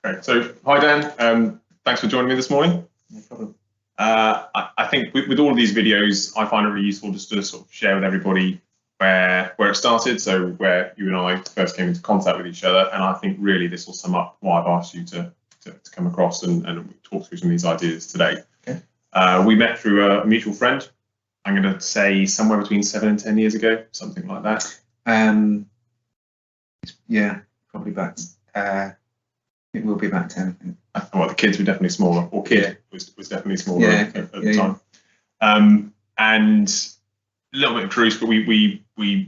Okay, so hi Dan, thanks for joining me this morning. No problem. I think with all of these videos, I find it really useful just to sort of share with everybody where it started, so where you and I first came into contact with each other, and I think really this will sum up why I've asked you to come across and talk through some of these ideas today. Okay. We met through a mutual friend. I'm going to say somewhere between 7 and 10 years ago, something like that. Yeah, probably back. It will be about 10. Well, the kids were definitely smaller, or kid was definitely smaller at the time. And a little bit of truth, but we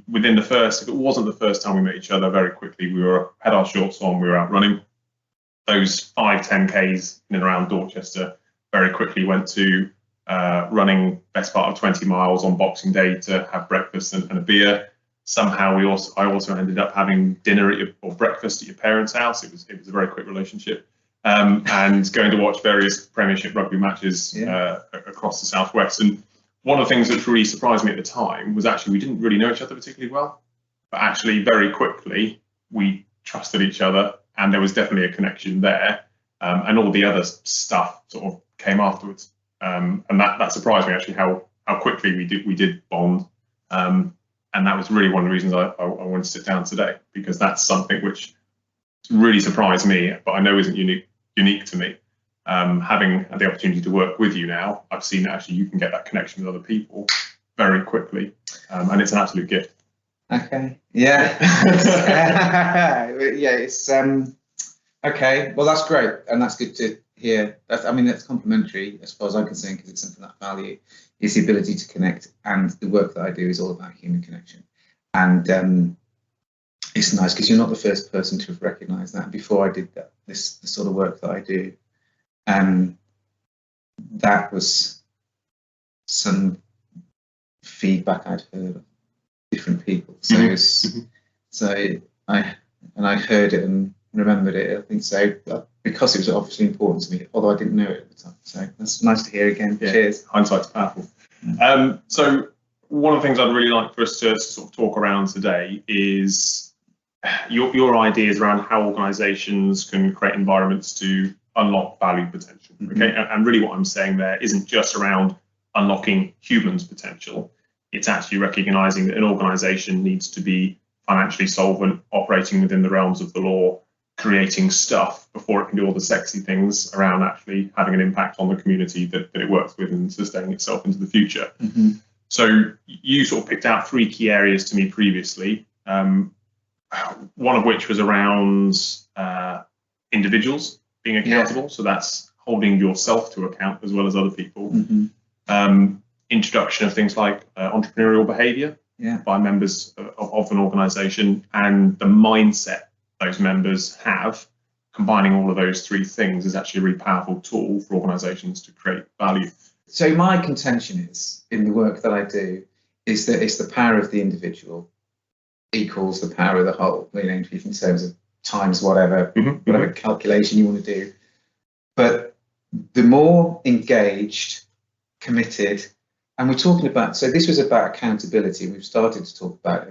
within the first, if it wasn't the first time we met each other, very quickly we had our shorts on, we were out running. Those 5-10Ks in and around Dorchester very quickly went to running best part of 20 miles on Boxing Day to have breakfast and a beer. Somehow I also ended up having dinner or breakfast at your parents' house. It was a very quick relationship, and going to watch various Premiership rugby matches across the southwest. And one of the things that really surprised me at the time was actually we didn't really know each other particularly well, but actually very quickly we trusted each other, and there was definitely a connection there. And all the other stuff sort of came afterwards, and that surprised me actually how quickly we did bond. And that was really one of the reasons I wanted to sit down today, because that's something which really surprised me, but I know isn't unique to me. Having had the opportunity to work with you now, I've seen that actually you can get that connection with other people very quickly, and it's an absolute gift. Okay. Yeah. Yeah. It's okay. Well, that's great, and that's good to hear. That's complimentary as far as I'm concerned, because it's something that I value. Is the ability to connect, and the work that I do is all about human connection. And it's nice because you're not the first person to have recognised that. Before I did the sort of work that I do, that was some feedback I'd heard of different people. So I heard it and remembered it. I think so because it was obviously important to me, although I didn't know it at the time. So that's nice to hear again. Yeah. Cheers. Hindsight's powerful. So one of the things I'd really like for us to sort of talk around today is your ideas around how organisations can create environments to unlock value potential. Okay, and really what I'm saying there isn't just around unlocking humans' potential. It's actually recognising that an organisation needs to be financially solvent, operating within the realms of the law, creating stuff before it can do all the sexy things around actually having an impact on the community that it works with and sustaining itself into the future. So you sort of picked out 3 key areas to me previously, one of which was around individuals being accountable. So that's holding yourself to account as well as other people. Introduction of things like entrepreneurial behaviour by members of an organisation, and the mindset those members have. Combining all of those 3 things is actually a really powerful tool for organisations to create value. So my contention is, in the work that I do, is that it's the power of the individual equals the power of the whole, in terms of times whatever calculation you want to do. But the more engaged, committed, and we're talking about, so this was about accountability. We've started to talk about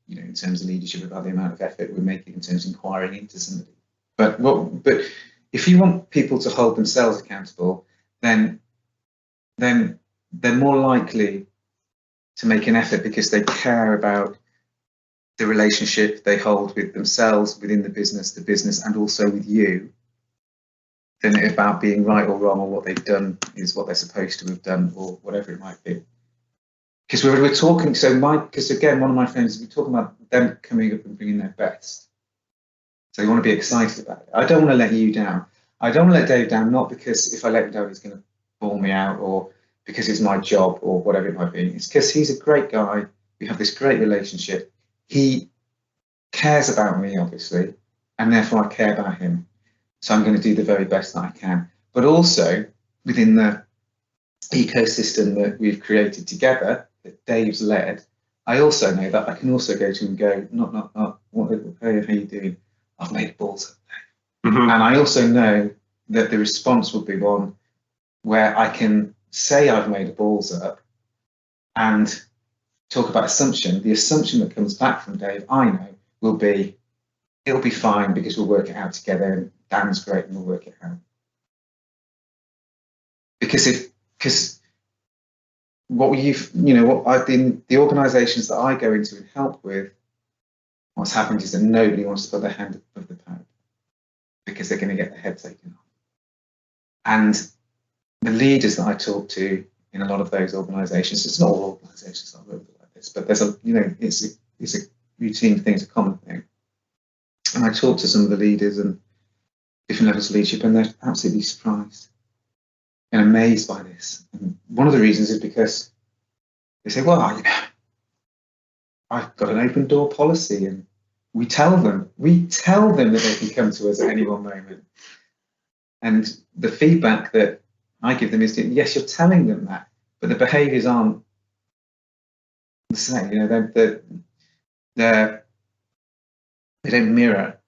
in terms of leadership, about the amount of effort we're making in terms of inquiring into somebody. But if you want people to hold themselves accountable, then they're more likely to make an effort because they care about the relationship they hold with themselves, within the business, and also with you, than about being right or wrong, or what they've done is what they're supposed to have done, or whatever it might be. Because we're talking, because again, one of my friends, we're talking about them coming up and bringing their best. So you want to be excited about it. I don't want to let you down. I don't want to let Dave down, not because if I let him down, he's going to ball me out, or because it's my job, or whatever it might be. It's because he's a great guy. We have this great relationship. He cares about me, obviously, and therefore I care about him. So I'm going to do the very best that I can. But also, within the ecosystem that we've created together, that Dave's led, I also know that I can also go to him and go, not, hey, how you doing? I've made balls up there. And I also know that the response will be one where I can say I've made balls up and talk about assumption. The assumption that comes back from Dave, I know, will be, it'll be fine because we'll work it out together, and Dan's great, and we'll work it out. Because what I've been, the organisations that I go into and help with, what's happened is that nobody wants to put their hand above the parapet because they're going to get their head taken off. And the leaders that I talk to in a lot of those organisations, it's not all organisations that work like this, but there's it's a routine thing, it's a common thing. And I talk to some of the leaders and different levels of leadership, and they're absolutely surprised and amazed by this. And one of the reasons is because they say, well, I've got an open door policy, and we tell them that they can come to us at any one moment. And the feedback that I give them is, yes, you're telling them that, but the behaviours aren't the same. They don't mirror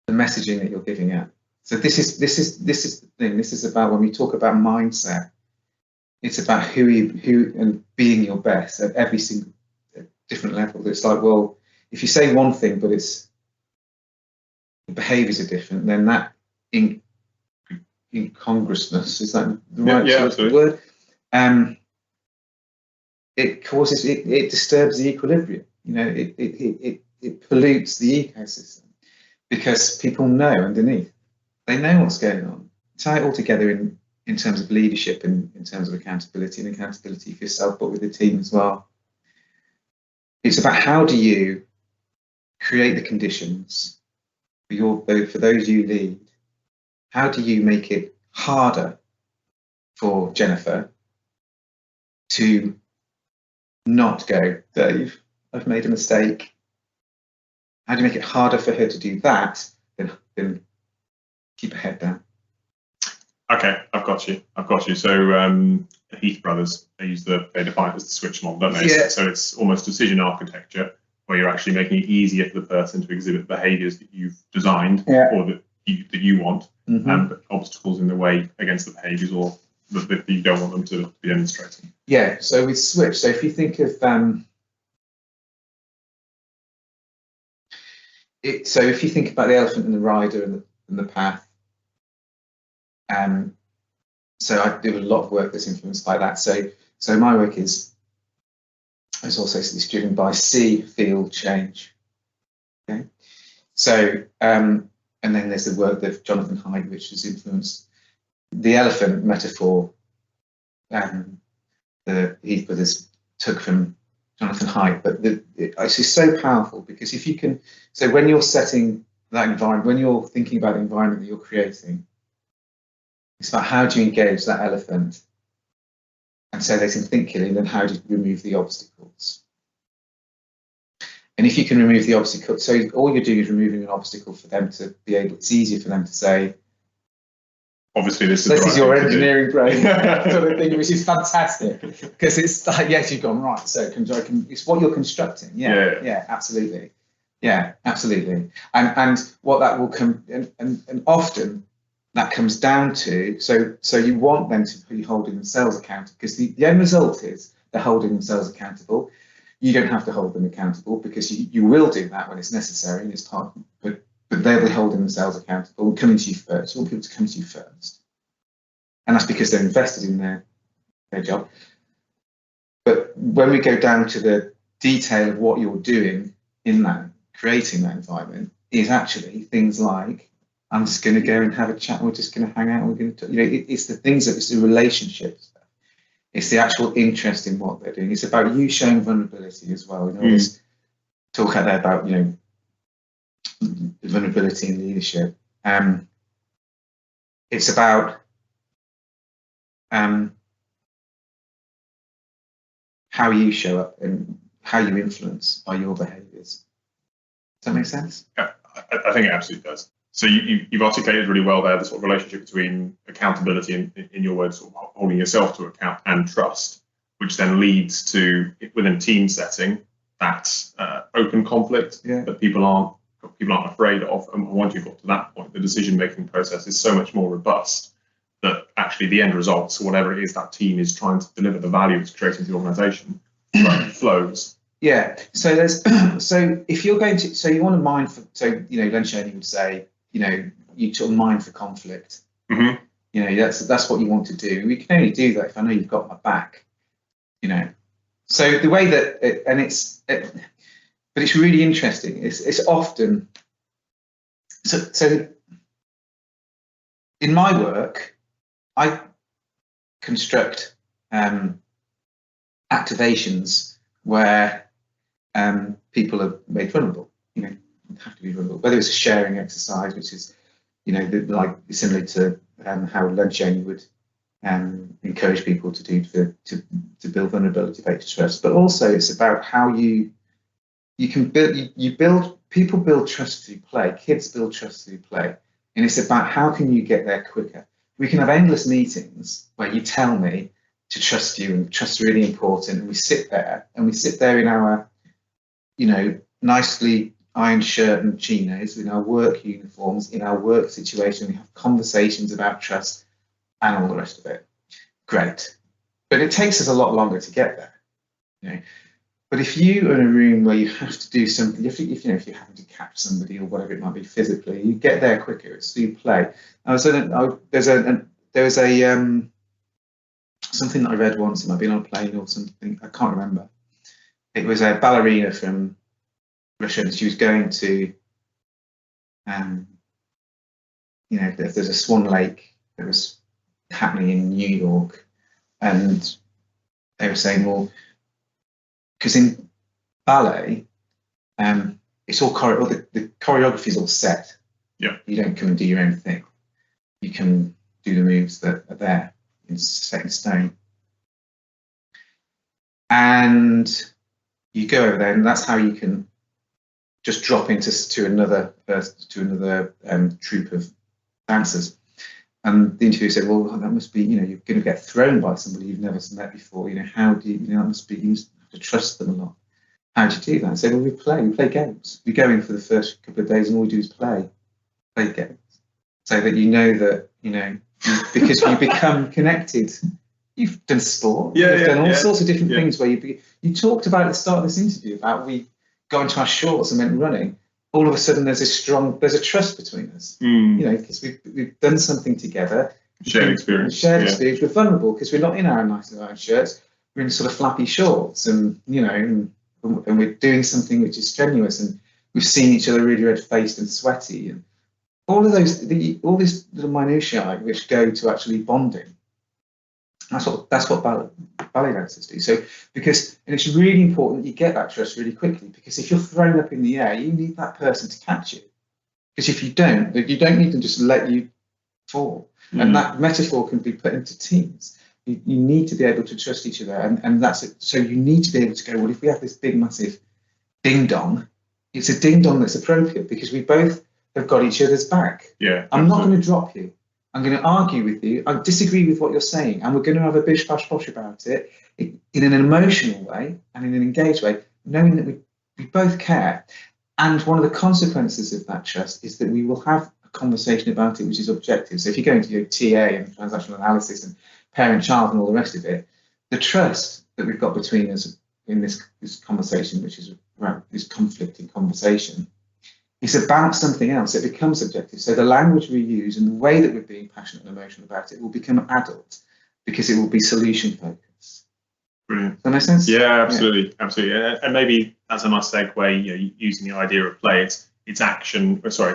the messaging that you're giving out. So this is the thing. This is about, when we talk about mindset, it's about who and being your best at every single different level. It's like, well, if you say one thing, but the behaviours are different, then that incongruousness, is that the right sort of word? It causes, it disturbs the equilibrium. It pollutes the ecosystem, because people know underneath, they know what's going on. Tie it all together in terms of leadership and in terms of accountability, and accountability for yourself, but with the team as well. It's about, how do you create the conditions for those you lead? How do you make it harder for Jennifer to not go, Dave, I've made a mistake? How do you make it harder for her to do that than keep her head down? Okay, I've got you. So Heath Brothers, they define it as the switch model, don't they? Yeah. So it's almost decision architecture, where you're actually making it easier for the person to exhibit behaviours that you've designed, or that you want, but obstacles in the way against the behaviours or that you don't want them to be demonstrating. Yeah. So with switch, so if you think of so if you think about the elephant and the rider and the path, so I do a lot of work that's influenced by that. So my work is also driven by see, feel, change. Okay. So and then there's the work of Jonathan Haidt, which has influenced the elephant metaphor. The Heath Brothers took from Jonathan Haidt, but it's so powerful, because if you can, so when you're setting that environment, when you're thinking about the environment that you're creating, it's about, how do you engage that elephant and so they can think clearly, then how do you remove the obstacles? And if you can remove the obstacle, so all you're doing is removing an obstacle for them to be able, it's easier for them to say, obviously this is your engineering brain sort of thing, which is fantastic, because it's like, yes, you've gone right. So it's what you're constructing. Yeah, absolutely. Yeah, absolutely. And what that will come, and often that comes down to, so you want them to be holding themselves accountable, because the end result is they're holding themselves accountable. You don't have to hold them accountable, because you will do that when it's necessary and it's part, but they'll be holding themselves accountable and coming to you first. You want people to come to you first. And that's because they're invested in their job. But when we go down to the detail of what you're doing in that, creating that environment, is actually things like, I'm just going to go and have a chat, we're just going to hang out, we're going to, it's the things that, it's the relationships. It's the actual interest in what they're doing. It's about you showing vulnerability as well. This talk out there about, vulnerability in leadership. It's about how you show up and how you influence by your behaviours. Does that make sense? Yeah, I think it absolutely does. So you've articulated really well there the sort of relationship between accountability and, in your words, sort of holding yourself to account, and trust, which then leads to, within a team setting, that open conflict that people aren't afraid of. And once you've got to that point, the decision-making process is so much more robust that actually the end results, or whatever it is that team is trying to deliver, the value it's creating to the organisation, flows. Yeah. So so if you're going to, so you want to mind for, so Len Shoney would say, you sort of mine for conflict. Mm-hmm. You know, that's what you want to do. We can only do that if I know you've got my back. You know, so the way that but it's really interesting. It's often so in my work, I construct activations where people are made vulnerable. You know, have to be vulnerable. Whether it's a sharing exercise, which is, you know, like similar to how lunch only would encourage people to do to build vulnerability based trust, but also it's about how you can build people build trust through play. Kids build trust through play, and it's about how can you get there quicker. We can have endless meetings where you tell me to trust you, and trust's really important, and we sit there in our, you know, nicely ironed shirt and chinos, in our work uniforms, in our work situation. We have conversations about trust and all the rest of it. Great, but it takes us a lot longer to get there. You know, but if you are in a room where you have to do something, if you're having to catch somebody or whatever it might be physically, you get there quicker. It's through play. There's something that I read once. It might be on a plane or something. I can't remember. It was a ballerina from Russia, and she was going to, you know, there's a Swan Lake that was happening in New York, and they were saying, well, because in ballet, it's all the choreography is all set. Yeah. You don't come and do your own thing. You can do the moves that are there, it's set in stone. And you go over there, and that's how you can just drop into another troupe of dancers. And the interviewer said, well, that must be, you know, you're going to get thrown by somebody you've never met before. You know, how do you, you know, that must be, you have to trust them a lot. How do you do that? I said, well, we play games. We go in for the first couple of days, and all we do is play games, so that you know that, you know, because you become connected. You've done sport. You've done all sorts of different things where you talked about at the start of this interview about we got into our shorts and went running. All of a sudden, there's a trust between us. You know, because we've done something together. Shared experience. We're vulnerable because we're not in our nice iron shirts. We're in sort of flappy shorts, and you know, and we're doing something which is strenuous, and we've seen each other really red-faced and sweaty, and all of those, all these little minutiae which go to actually bonding. That's what ballet dancers do. So and it's really important that you get that trust really quickly, because if you're thrown up in the air, you need that person to catch you. Because if you don't need them just to let you fall. And that metaphor can be put into teams. You need to be able to trust each other, and that's it. So you need to be able to go, well, if we have this big massive ding dong, it's a ding dong that's appropriate because we both have got each other's back. Yeah, I'm not going to drop you. I'm going to argue with you. I disagree with what you're saying, and we're going to have a bish bash bosh about it in an emotional way and in an engaged way, knowing that we both care. And one of the consequences of that trust is that we will have a conversation about it which is objective. So if you're going to do TA and transactional analysis and parent-child and all the rest of it, the trust that we've got between us in this conversation, which is around this conflicting conversation, it's about something else. It becomes subjective. So the language we use and the way that we're being passionate and emotional about it will become adult because it will be solution focused. Brilliant. Does that make sense? Yeah, absolutely, yeah. Absolutely. And maybe that's a nice segue. You know, using the idea of play, it's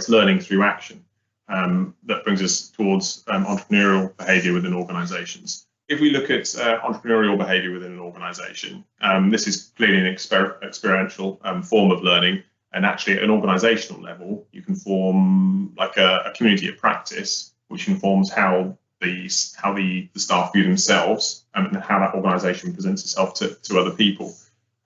learning through action. That brings us towards entrepreneurial behaviour within organisations. If we look at entrepreneurial behaviour within an organisation, this is clearly an experiential form of learning. And actually, at an organisational level, you can form like a community of practice, which informs how the staff view themselves and how that organisation presents itself to other people.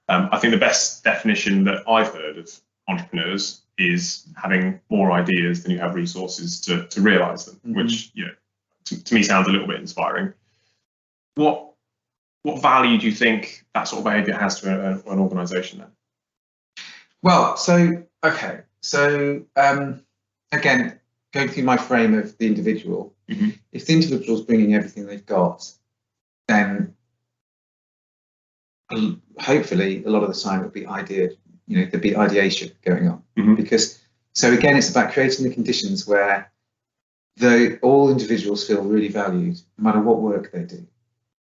I think the best definition that I've heard of entrepreneurs is having more ideas than you have resources to realise them, which, you know, to me sounds a little bit inspiring. What value do you think that sort of behaviour has to an organisation then? Well, again, going through my frame of the individual, if the individual's bringing everything they've got, then hopefully a lot of the time it'll be there'd be ideation going on. Because, so again, it's about creating the conditions where all individuals feel really valued, no matter what work they do.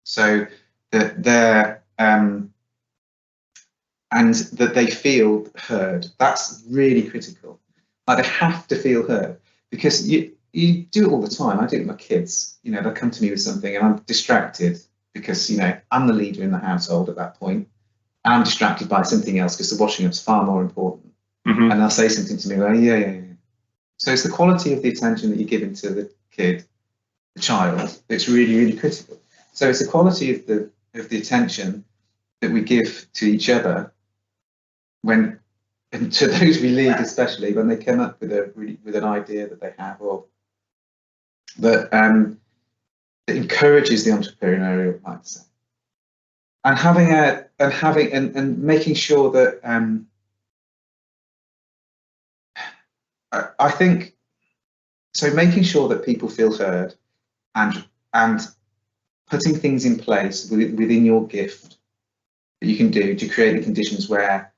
So that they're and that they feel heard. That's really critical. Like, they have to feel heard, because you do it all the time. I do it with my kids. You know, they'll come to me with something and I'm distracted because, you know, I'm the leader in the household at that point. And I'm distracted by something else because the washing up's far more important. And they'll say something to me like, yeah. So it's the quality of the attention that you're giving to the kid, the child, that's really, really critical. So it's the quality of the attention that we give to each other, and to those we lead, especially when they come up with an idea that they have, or that encourages the entrepreneurial mindset, and making sure that I think so. Making sure that people feel heard, and putting things in place within your gift that you can do to create the conditions where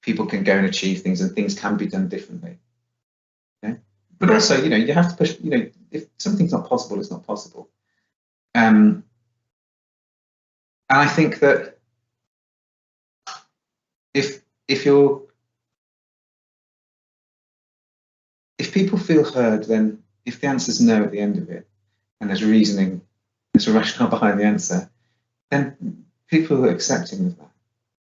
people can go and achieve things, and things can be done differently. Okay? But also, you know, you have to push. You know, if something's not possible, it's not possible. And I think that if people feel heard, then if the answer's no at the end of it, and there's reasoning, there's a rationale behind the answer, then people are accepting of that.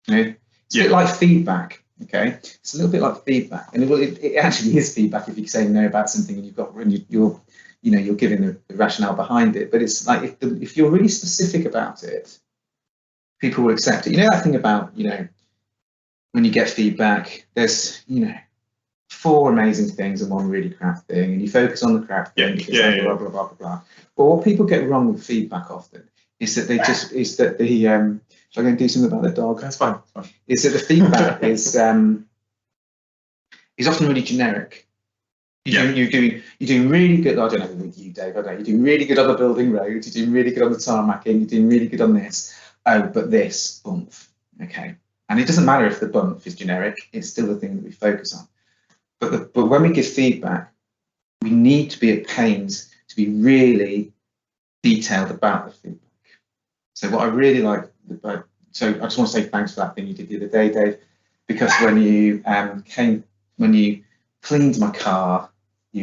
You know, it's a bit like feedback. Okay, it's a little bit like feedback, and it actually is feedback if you say no about something and you're giving the rationale behind it. But it's like if you're really specific about it, people will accept it. You know that thing about, you know, when you get feedback, there's, you know, 4 amazing things and 1 really crap thing, and you focus on the crap thing because blah blah blah blah blah. But what people get wrong with feedback often is that shall I go and do something about the dog? That's fine. Is that the feedback is often really generic. You're doing really good. I don't know with you, Dave. I don't know. You're doing really good on the building roads. You're doing really good on the tarmacking. You're doing really good on this. Oh, but this bump. Okay. And it doesn't matter if the bump is generic. It's still the thing that we focus on. But when we give feedback, we need to be at pains to be really detailed about the feedback. So what I really like, so I just want to say thanks for that thing you did the other day, Dave, because when you cleaned my car, I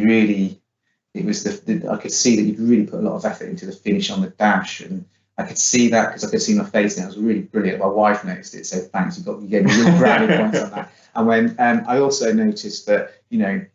could see that you'd really put a lot of effort into the finish on the dash, and I could see that because I could see my face, and it was really brilliant. My wife noticed it, so thanks. You gave me real brownie points on that. And when I also noticed that, you know,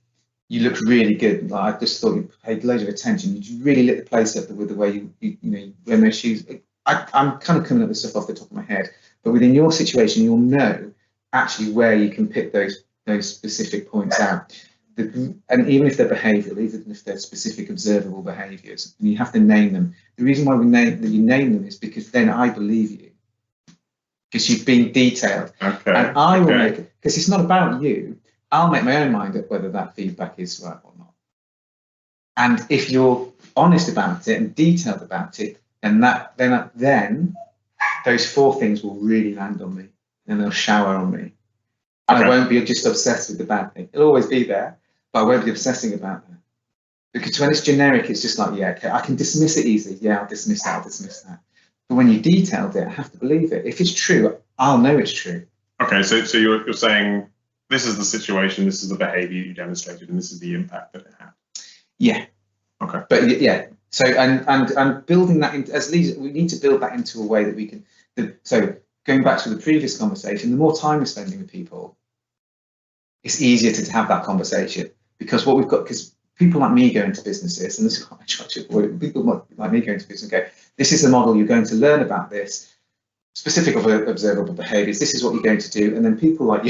you looked really good. Like, I just thought you paid loads of attention. You really lit the place up with the way you wear those shoes. I'm kind of coming up with stuff off the top of my head, but within your situation, you'll know actually where you can pick those specific points out. And even if they're behavioural, even if they're specific observable behaviours, and you have to name them. The reason why you name them is because then I believe you, because you've been detailed. Okay. And I will make it, because it's not about you. I'll make my own mind up whether that feedback is right or not. And if you're honest about it and detailed about it, then those 4 things will really land on me, and they'll shower on me. And I won't be just obsessed with the bad thing. It'll always be there, but I won't be obsessing about that. Because when it's generic, it's just like, yeah, okay, I can dismiss it easily. Yeah, I'll dismiss that. But when you detailed it, I have to believe it. If it's true, I'll know it's true. Okay, so you're saying this is the situation, this is the behaviour you demonstrated, and this is the impact that it had. Yeah. Okay. But yeah, so and building that into, as leaders, we need to build that into a way that we can. So going back to the previous conversation, the more time we're spending with people, it's easier to have that conversation, because what we've got, because people like me go into businesses, and this is what I try to avoid. People like me go into business and go, this is the model, you're going to learn about this, specific of observable behaviours, this is what you're going to do, and then people like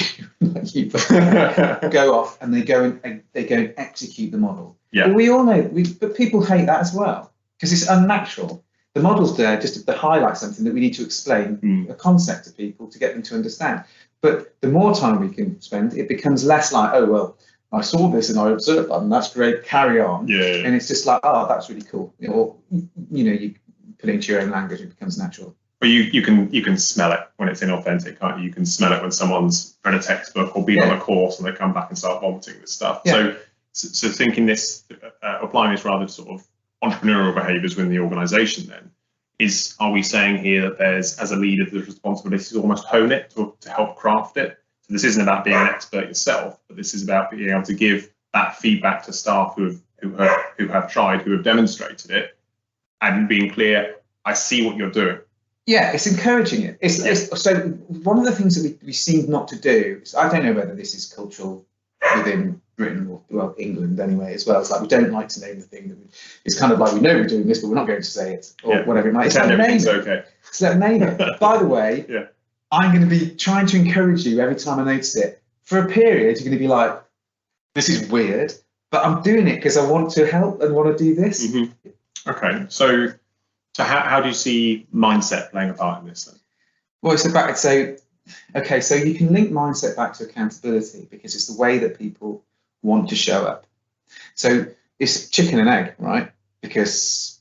you go off and they go and execute the model. Yeah. Well, we all know, but people hate that as well, because it's unnatural. The model's there just to highlight something that we need to explain a concept to people to get them to understand. But the more time we can spend, it becomes less like, oh, well, I saw this and I observed that, and that's great, carry on. Yeah. And it's just like, oh, that's really cool. Or, you put it into your own language, it becomes natural. But you can smell it when it's inauthentic, can't you? You can smell it when someone's read a textbook or been on a course and they come back and start vomiting this stuff. Yeah. So So thinking this, applying this rather to sort of entrepreneurial behaviours within the organisation, then are we saying here that there's, as a leader, the responsibility to almost hone it, to help craft it? So this isn't about being an expert yourself, but this is about being able to give that feedback to staff who have tried, who have demonstrated it, and being clear, I see what you're doing. Yeah, it's encouraging it. So one of the things that we seem not to do, I don't know whether this is cultural within Britain or, well, England anyway as well. It's like we don't like to name the thing. It's kind of like we know we're doing this, but we're not going to say it or whatever it might be. It's like name it. Okay. It's like name it. By the way, I'm going to be trying to encourage you every time I notice it. For a period, you're going to be like, this is weird, but I'm doing it because I want to help and want to do this. Mm-hmm. Okay, so how do you see mindset playing a part in this then? Well, so you can link mindset back to accountability because it's the way that people want to show up. So it's chicken and egg, right? Because,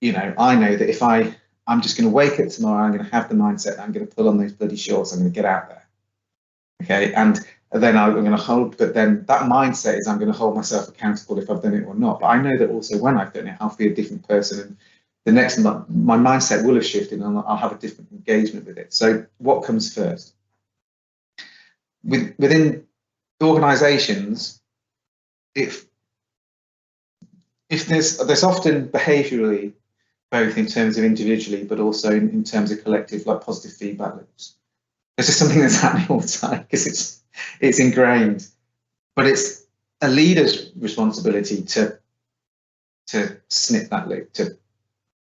I know that if I'm just going to wake up tomorrow, I'm going to have the mindset, I'm going to pull on those bloody shorts, I'm going to get out there. Okay, and then I'm going to hold, but then that mindset is I'm going to hold myself accountable if I've done it or not. But I know that also when I've done it, I'll be a different person, and the next month my mindset will have shifted and I'll have a different engagement with it. So what comes first? Within organisations, if there's often behaviourally, both in terms of individually, but also in terms of collective, like positive feedback loops. This is something that's happening all the time because it's ingrained, but it's a leader's responsibility to snip that loop, to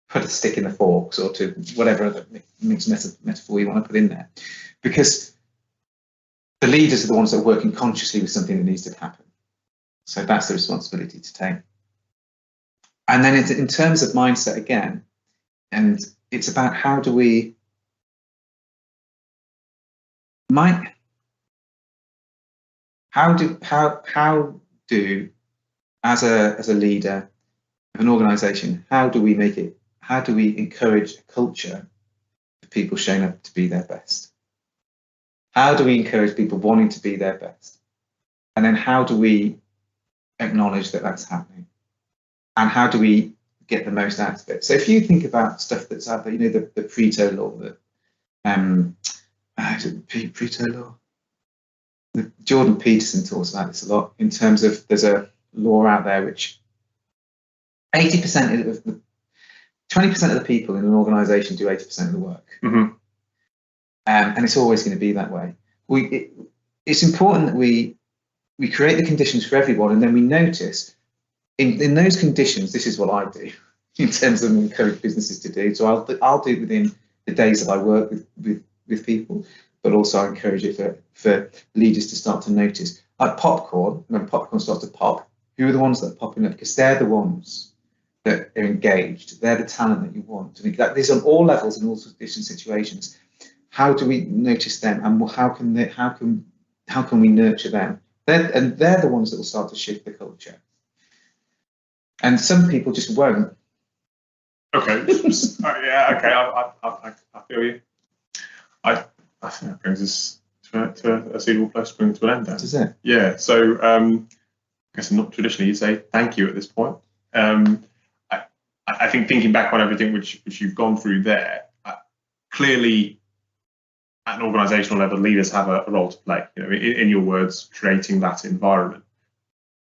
put a stick in the forks, or to whatever other mixed metaphor you want to put in there, because the leaders are the ones that are working consciously with something that needs to happen. So that's the responsibility to take. And then in terms of mindset again, and it's about how do as a leader of an organization, how do we encourage a culture of people showing up to be their best? How do we encourage people wanting to be their best? And then how do we acknowledge that that's happening? And how do we get the most out of it? So if you think about stuff that's out there, the Pareto law, Pareto law? Jordan Peterson talks about this a lot in terms of there's a law out there which 20% of the people in an organisation do 80% of the work. Mm-hmm. And it's always going to be that way. It's important that we create the conditions for everyone, and then we notice in those conditions, this is what I do in terms of encourage businesses to do. So I'll do it within the days that I work with people, but also I encourage it for leaders to start to notice. Like popcorn, when popcorn starts to pop, who are the ones that are popping up? Because they're the ones that are engaged. They're the talent that you want. And these on all levels and all different situations. How do we notice them, and how can we nurture them? They're the ones that will start to shift the culture. And some people just won't. Okay. Yeah. Okay. I feel you. I think that brings us to a suitable place to bring to an end. Does it? Yeah. So I guess not traditionally you say thank you at this point. I think thinking back on everything which you've gone through there, clearly at an organisational level, leaders have a role to play. In your words, creating that environment.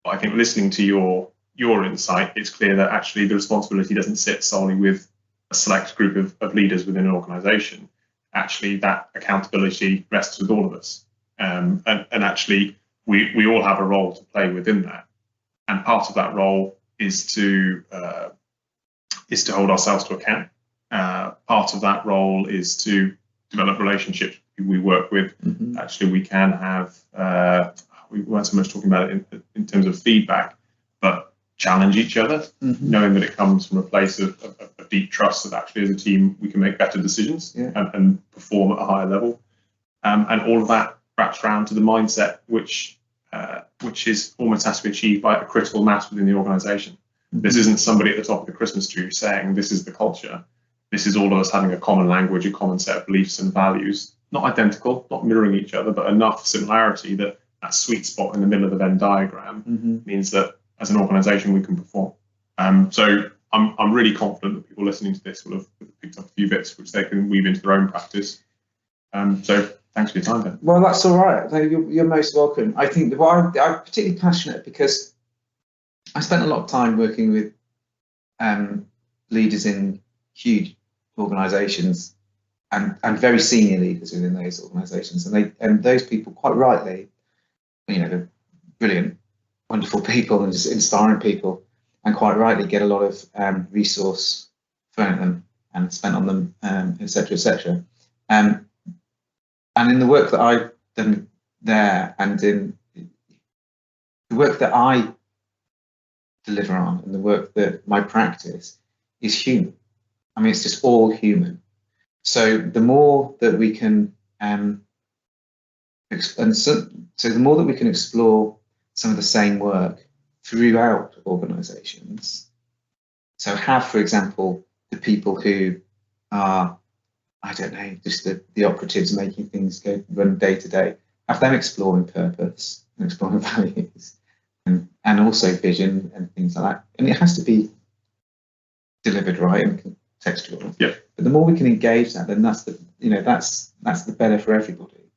But I think listening to your insight, it's clear that actually the responsibility doesn't sit solely with a select group of leaders within an organisation. Actually, that accountability rests with all of us, and actually we all have a role to play within that. And part of that role is to hold ourselves to account. Part of that role is to develop relationships we work with. Mm-hmm. Actually, we can have. We weren't so much talking about it in terms of feedback, but challenge each other, mm-hmm. knowing that it comes from a place of deep trust that actually as a team we can make better decisions and perform at a higher level. And all of that wraps around to the mindset which is almost has to be achieved by a critical mass within the organisation. Mm-hmm. This isn't somebody at the top of the Christmas tree saying this is the culture. This is all of us having a common language, a common set of beliefs and values, not identical, not mirroring each other, but enough similarity that sweet spot in the middle of the Venn diagram means that as an organisation we can perform. So I'm really confident that people listening to this will have picked up a few bits which they can weave into their own practice. So thanks for your time, Ben. Well, that's all right. You're most welcome. I think I'm particularly passionate because I spent a lot of time working with leaders in huge organisations and very senior leaders within those organisations, and those people, quite rightly, they're brilliant, wonderful people and just inspiring people, and quite rightly get a lot of resource thrown at them and spent on them, etc., etc. And in the work that I've done there, and in the work that I deliver on, and the work that my practice is human. I mean, it's just all human. So the more that we can, the more that we can explore some of the same work throughout organisations. So have, for example, the people who are, I don't know, just the operatives making things run day to day, have them exploring purpose and exploring values and also vision and things like that. And it has to be delivered right and contextual. Yeah. But the more we can engage that, then that's the better for everybody.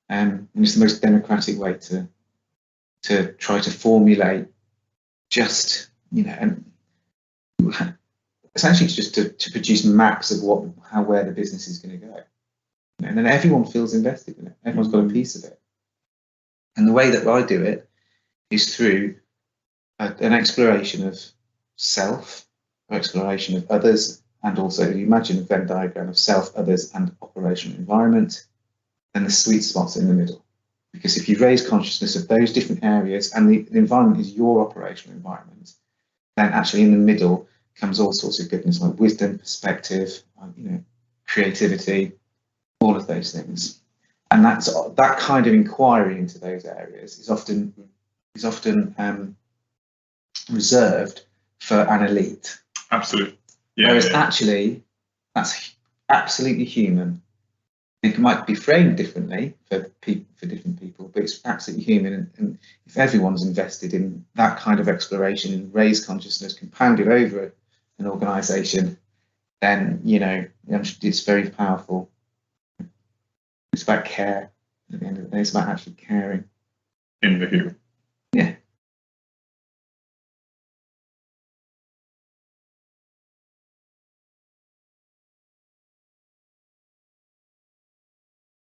And it's the most democratic way to try to formulate just, and essentially just to produce maps of where the business is going to go. And then everyone feels invested in it. Everyone's got a piece of it. And the way that I do it is through an exploration of self, or exploration of others, and also you imagine a Venn diagram of self, others, and operational environment, and the sweet spots in the middle. Because if you raise consciousness of those different areas, and the environment is your operational environment, then actually in the middle comes all sorts of goodness like wisdom, perspective, creativity, all of those things. And that kind of inquiry into those areas is often reserved for an elite. Absolutely. Yeah. Whereas actually, that's absolutely human. It might be framed differently for different people, but it's absolutely human. And if everyone's invested in that kind of exploration and raised consciousness compounded over an organisation, then it's very powerful. It's about care. At the end of the day, it's about actually caring. In the human.